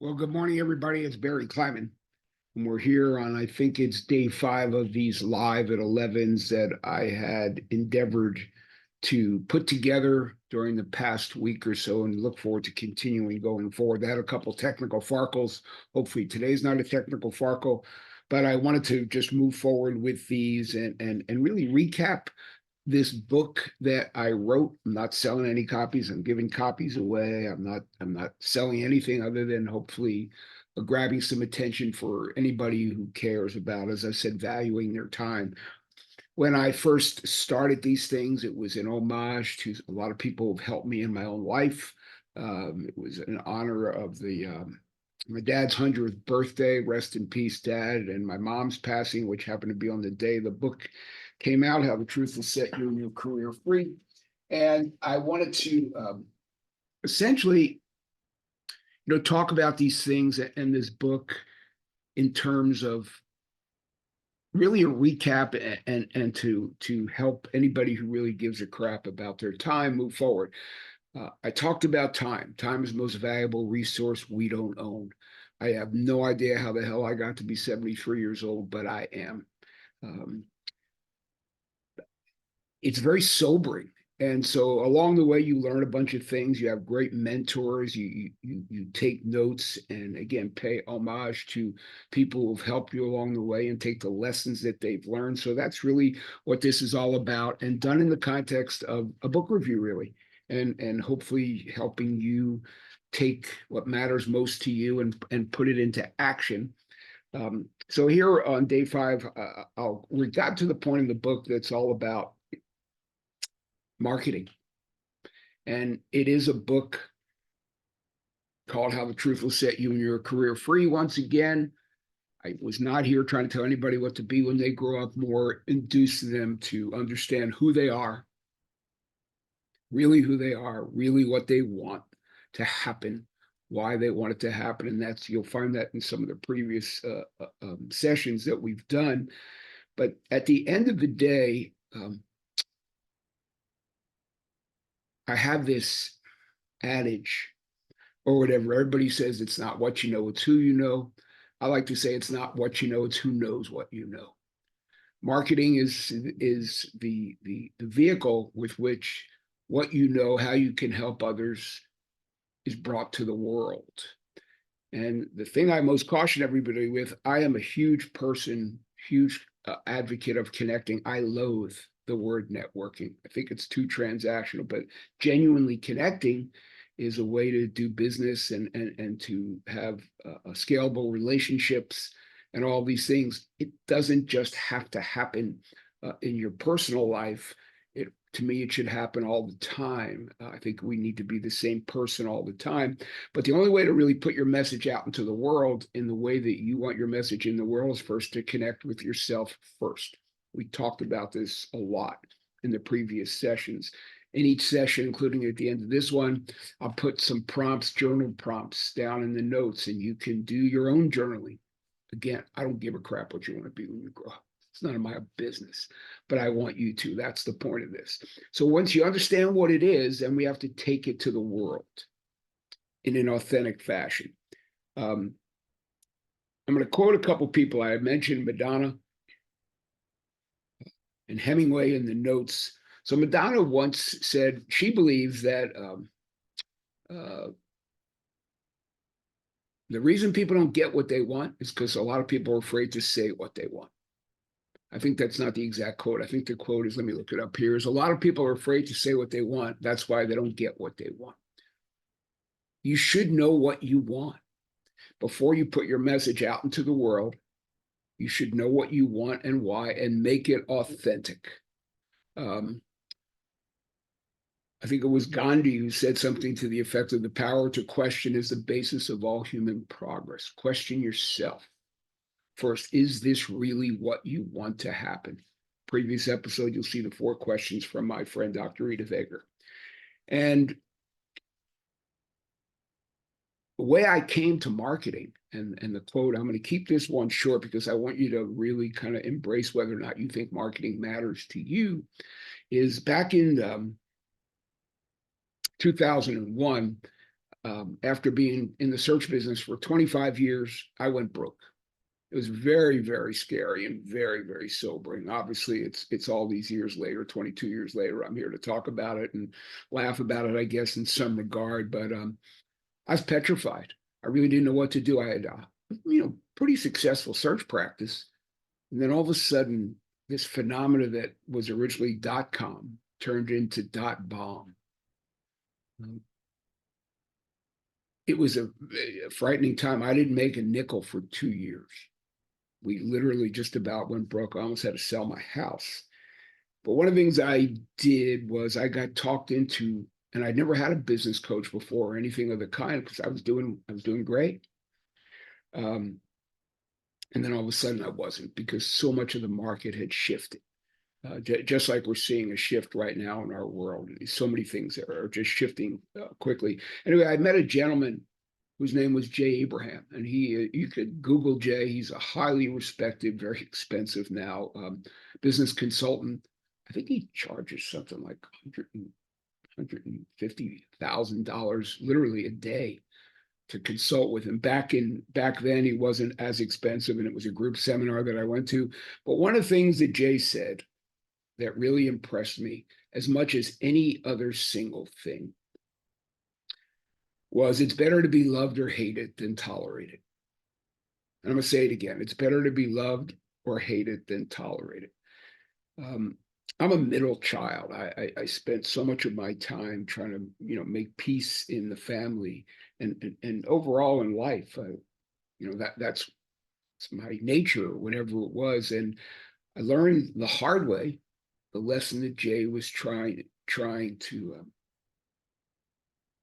Well, good morning, everybody. It's Barry Kleiman, and we're here on, I think it's day 5 of these live at 11s that I had endeavored to put together during the past week or so and look forward to continuing going forward. I had a couple technical farkles. Hopefully today's not a technical farkle, but I wanted to just move forward with these and really recap this book that I wrote. I'm not selling any copies. I'm giving copies away. I'm not selling anything other than hopefully grabbing some attention for anybody who cares about, as I said, valuing their time. When I first started these things, it was an homage to a lot of people who've helped me in my own life. It was in honor of my dad's 100th birthday. Rest in peace, Dad. And my mom's passing, which happened to be on the day the book came out, How the Truth Will Set You and Your Career Free. And I wanted to essentially, talk about these things in this book in terms of really a recap and to help anybody who really gives a crap about their time move forward. I talked about time. Time is the most valuable resource we don't own. I have no idea how the hell I got to be 73 years old, but I am. Um, it's very sobering. And so along the way, you learn a bunch of things. You have great mentors. You take notes and again pay homage to people who've helped you along the way and take the lessons that they've learned. So that's really what this is all about, and done in the context of a book review, really, and hopefully helping you take what matters most to you and put it into action. So here on day 5, we got to the point in the book that's all about marketing. And it is a book called How the Truth Will Set You and Your Career Free. Once again, I was not here trying to tell anybody what to be when they grow up, more induce them to understand who they are, really who they are, really what they want to happen, why they want it to happen. And that's, you'll find that in some of the previous sessions that we've done. But at the end of the day, I have this adage or whatever. Everybody says it's not what you know, it's who you know. I like to say it's not what you know, it's who knows what you know. Marketing is the vehicle with which what you know, how you can help others, is brought to the world. And the thing I most caution everybody with, I am a huge person, huge advocate of connecting. I loathe the word networking. I think it's too transactional, but genuinely connecting is a way to do business and to have scalable relationships and all these things. It doesn't just have to happen in your personal life. To me, it should happen all the time. I think we need to be the same person all the time. But the only way to really put your message out into the world in the way that you want your message in the world is first to connect with yourself first. We talked about this a lot in the previous sessions. In each session, including at the end of this one, I'll put some prompts, journal prompts down in the notes, and you can do your own journaling. Again, I don't give a crap what you want to be when you grow up. It's none of my business, but I want you to. That's the point of this. So once you understand what it is, then we have to take it to the world in an authentic fashion. I'm going to quote a couple people. I mentioned Madonna and Hemingway in the notes. So Madonna once said she believes that the reason people don't get what they want is because a lot of people are afraid to say what they want. I think that's not the exact quote. I think the quote is, let me look it up here, is a lot of people are afraid to say what they want. That's why they don't get what they want. You should know what you want. Before you put your message out into the world, you should know what you want and why, and make it authentic. I think it was Gandhi who said something to the effect of, the power to question is the basis of all human progress. Question yourself first. Is this really what you want to happen? Previous episode, you'll see the 4 questions from my friend, Dr. Rita Vega. And the way I came to marketing and the quote, I'm going to keep this one short because I want you to really kind of embrace whether or not you think marketing matters to you, is back in 2001, After being in the search business for 25 years, I went broke. It was very, very scary and very, very sobering. Obviously, it's all these years later, 22 years later, I'm here to talk about it and laugh about it, I guess, in some regard. But I was petrified. I really didn't know what to do. I had, pretty successful search practice, and then all of a sudden, this phenomena that was originally .com turned into .bomb. It was a frightening time. I didn't make a nickel for 2 years. We literally just about went broke. I almost had to sell my house. But one of the things I did was I got talked into, and I'd never had a business coach before or anything of the kind because I was doing great. And then all of a sudden I wasn't, because so much of the market had shifted. Just like we're seeing a shift right now in our world. So many things that are just shifting quickly. Anyway, I met a gentleman whose name was Jay Abraham, and you could Google Jay. He's a highly respected, very expensive now business consultant. I think he charges something like $150,000 literally a day to consult with him. Back then, he wasn't as expensive, and it was a group seminar that I went to. But one of the things that Jay said that really impressed me as much as any other single thing was, it's better to be loved or hated than tolerated. And I'm going to say it again. It's better to be loved or hated than tolerated. I'm a middle child. I spent so much of my time trying to, make peace in the family and overall in life. That's my nature, whatever it was. And I learned the hard way the lesson that Jay was trying to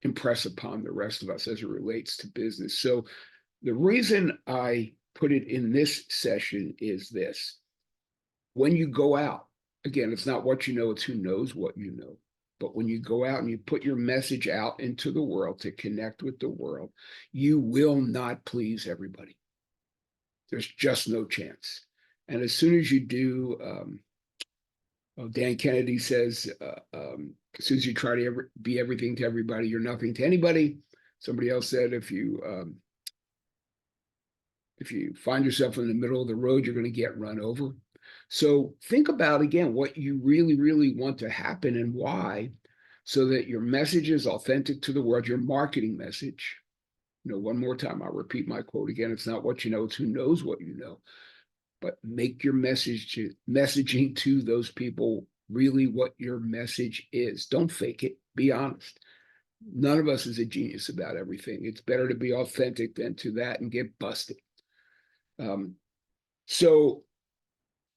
impress upon the rest of us as it relates to business. So the reason I put it in this session is this: when you go out, again, it's not what you know, it's who knows what you know. But when you go out and you put your message out into the world to connect with the world, you will not please everybody. There's just no chance. And as soon as you do, Dan Kennedy says, as soon as you try to be everything to everybody, you're nothing to anybody. Somebody else said, if you find yourself in the middle of the road, you're going to get run over. So think about, again, what you really, really want to happen and why, so that your message is authentic to the world, your marketing message. One more time, I'll repeat my quote again. It's not what you know, it's who knows what you know. But make your messaging to those people really what your message is. Don't fake it. Be honest. None of us is a genius about everything. It's better to be authentic than to that and get busted. So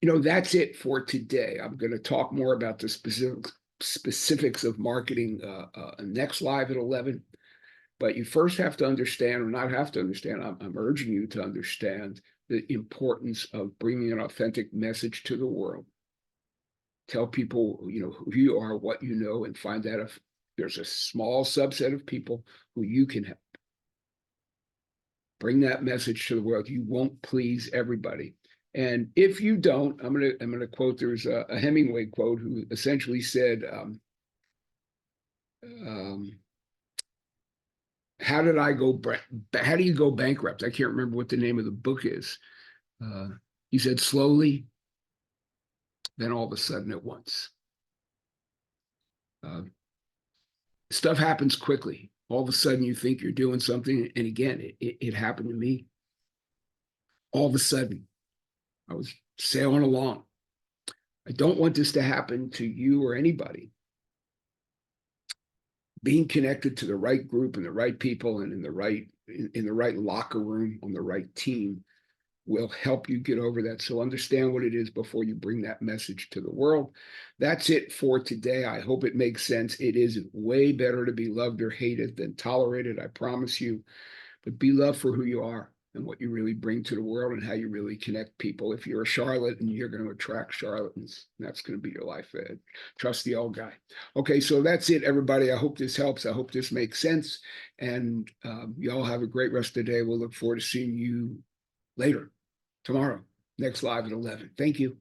that's it for today. I'm going to talk more about the specifics of marketing next live at 11. But you first have to understand, or not have to understand, I'm urging you to understand the importance of bringing an authentic message to the world. Tell people, who you are, what you know, and find out if there's a small subset of people who you can help. Bring that message to the world. You won't please everybody. And if you don't, I'm gonna quote, there's a Hemingway quote who essentially said, how do you go bankrupt? I can't remember what the name of the book is. He said, slowly, then all of a sudden at once. Stuff happens quickly. All of a sudden you think you're doing something. And again, it happened to me. All of a sudden, I was sailing along. I don't want this to happen to you or anybody. Being connected to the right group and the right people and in the right locker room on the right team will help you get over that. So understand what it is before you bring that message to the world. That's it for today. I hope it makes sense. It is way better to be loved or hated than tolerated, I promise you. But be loved for who you are and what you really bring to the world and how you really connect people. If you're a charlatan, you're going to attract charlatans. That's going to be your life, Ed. Trust the old guy. Okay, so that's it, everybody. I hope this helps. I hope this makes sense. And y'all have a great rest of the day. We'll look forward to seeing you later, tomorrow, next live at 11. Thank you.